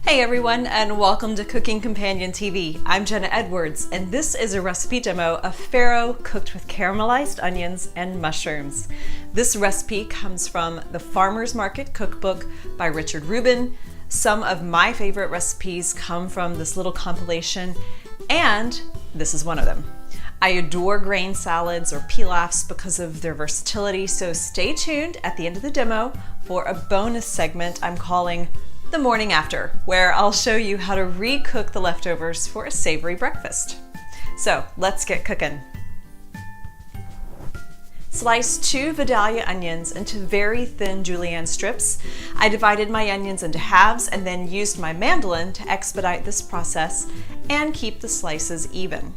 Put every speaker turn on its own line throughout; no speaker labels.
Hey everyone, and welcome to Cooking Companion TV. I'm Jenna Edwards, and this is a recipe demo of farro cooked with caramelized onions and mushrooms. This recipe comes from the Farmer's Market Cookbook by Richard Ruben. Some of my favorite recipes come from this little compilation, and this is one of them. I adore grain salads or pilafs because of their versatility, so stay tuned at the end of the demo for a bonus segment I'm calling The Morning After, where I'll show you how to re-cook the leftovers for a savory breakfast. So let's get cooking. Slice 2 Vidalia onions into very thin julienne strips. I divided my onions into halves and then used my mandolin to expedite this process and keep the slices even.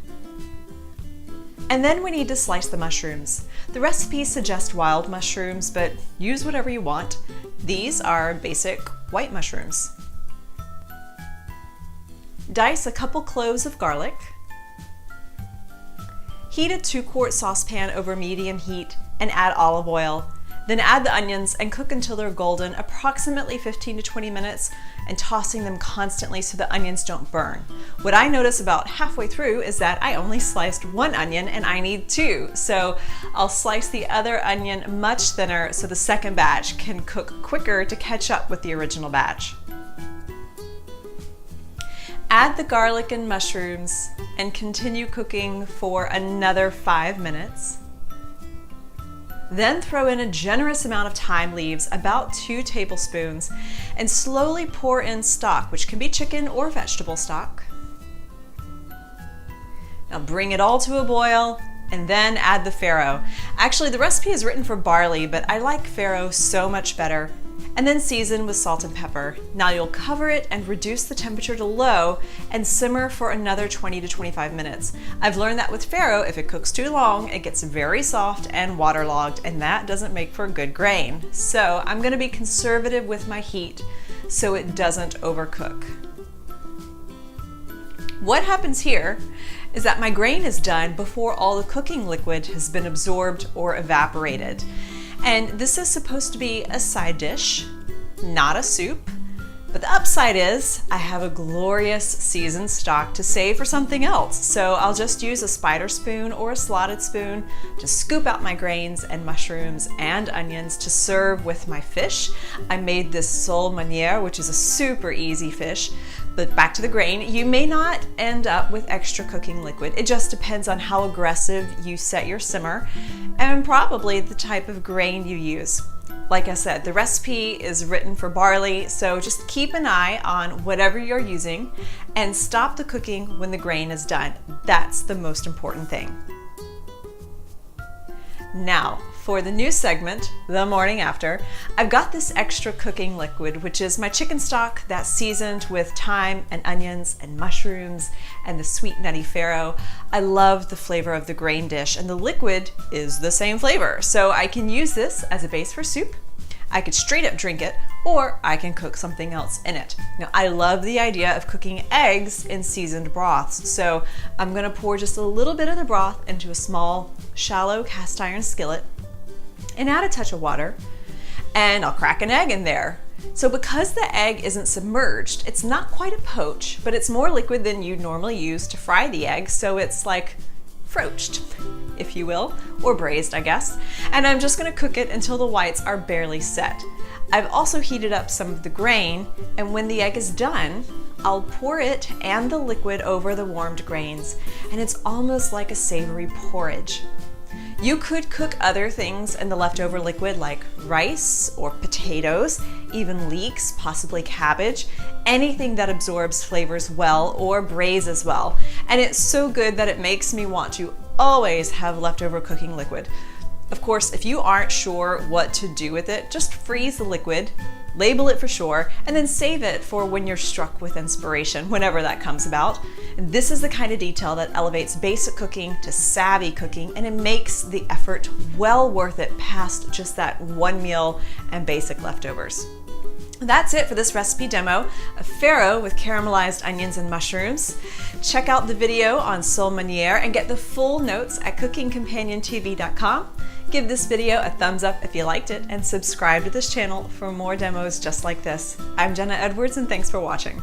And then we need to slice the mushrooms. The recipes suggest wild mushrooms, but use whatever you want. These are basic white mushrooms. Dice a couple cloves of garlic. Heat a 2-quart saucepan over medium heat and add olive oil. Then add the onions and cook until they're golden, approximately 15 to 20 minutes, and tossing them constantly so the onions don't burn. What I notice about halfway through is that I only sliced one onion and I need 2. So I'll slice the other onion much thinner so the second batch can cook quicker to catch up with the original batch. Add the garlic and mushrooms and continue cooking for another 5 minutes. Then throw in a generous amount of thyme leaves, about 2 tablespoons, and slowly pour in stock, which can be chicken or vegetable stock. Now bring it all to a boil and then add the farro. Actually, the recipe is written for barley, but I like farro so much better. And then season with salt and pepper. Now you'll cover it and reduce the temperature to low and simmer for another 20 to 25 minutes. I've learned that with farro, if it cooks too long, it gets very soft and waterlogged, and that doesn't make for good grain. So I'm gonna be conservative with my heat so it doesn't overcook. What happens here is that my grain is done before all the cooking liquid has been absorbed or evaporated. And this is supposed to be a side dish, not a soup. But the upside is I have a glorious seasoned stock to save for something else. So I'll just use a spider spoon or a slotted spoon to scoop out my grains and mushrooms and onions to serve with my fish. I made this sole meunière, which is a super easy fish. But back to the grain, you may not end up with extra cooking liquid. It just depends on how aggressive you set your simmer and probably the type of grain you use. Like I said, the recipe is written for barley, so just keep an eye on whatever you're using and stop the cooking when the grain is done. That's the most important thing. Now, for the new segment, The Morning After, I've got this extra cooking liquid, which is my chicken stock that's seasoned with thyme and onions and mushrooms and the sweet nutty farro. I love the flavor of the grain dish, and the liquid is the same flavor. So I can use this as a base for soup. I could straight up drink it, or I can cook something else in it. Now, I love the idea of cooking eggs in seasoned broths, so I'm gonna pour just a little bit of the broth into a small, shallow cast iron skillet and add a touch of water, and I'll crack an egg in there. So because the egg isn't submerged, it's not quite a poach, but it's more liquid than you'd normally use to fry the egg, so it's like froached, if you will, or braised, I guess. And I'm just gonna cook it until the whites are barely set. I've also heated up some of the grain, and when the egg is done, I'll pour it and the liquid over the warmed grains, and it's almost like a savory porridge. You could cook other things in the leftover liquid like rice or potatoes, even leeks, possibly cabbage, anything that absorbs flavors well or braises well. And it's so good that it makes me want to always have leftover cooking liquid. Of course, if you aren't sure what to do with it, just freeze the liquid, label it for sure, and then save it for when you're struck with inspiration, whenever that comes about. And this is the kind of detail that elevates basic cooking to savvy cooking, and it makes the effort well worth it past just that one meal and basic leftovers. That's it for this recipe demo of farro with caramelized onions and mushrooms. Check out the video on sole meunière and get the full notes at cookingcompaniontv.com. Give this video a thumbs up if you liked it, and subscribe to this channel for more demos just like this. I'm Jenna Edwards, and thanks for watching.